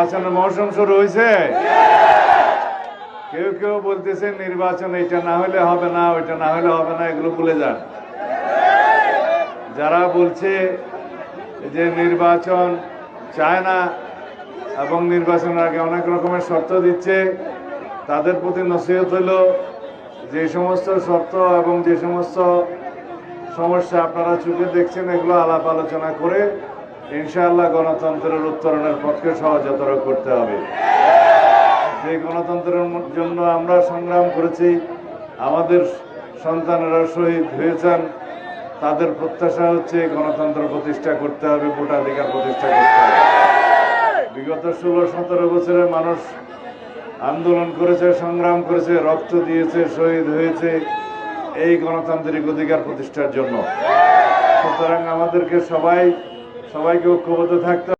নির্বাচনের মৌসুম শুরু হয়েছে। কেউ কেউ বলতেছে নির্বাচন এটা না হলে হবে না, ওইটা না হলে হবে না, এগুলো ভুলে যান। যারা বলছে যে নির্বাচন চায় না এবং নির্বাচনের আগে অনেক রকমের শর্ত দিচ্ছে, তাদের প্রতি নসিহত হলো যে সমস্ত শর্ত এবং যে সমস্ত সমস্যা আপনারা চোখে দেখছেন, এগুলো আলাপ আলোচনা করে ইনশাআল্লাহ গণতন্ত্রের উত্তরণের পক্ষে সহজতর করতে হবে। যে গণতন্ত্রের জন্য আমরা সংগ্রাম করেছি, আমাদের সন্তানেরা শহীদ হয়েছেন, তাদের প্রত্যাশা হচ্ছে গণতন্ত্র প্রতিষ্ঠা করতে হবে, ভোটাধিকার প্রতিষ্ঠা করতে হবে। বিগত 16-17 বছরে মানুষ আন্দোলন করেছে, সংগ্রাম করেছে, রক্ত দিয়েছে, শহীদ হয়েছে এই গণতান্ত্রিক অধিকার প্রতিষ্ঠার জন্য। সুতরাং আমাদেরকে সবাইকে ঐক্যবদ্ধ থাকতে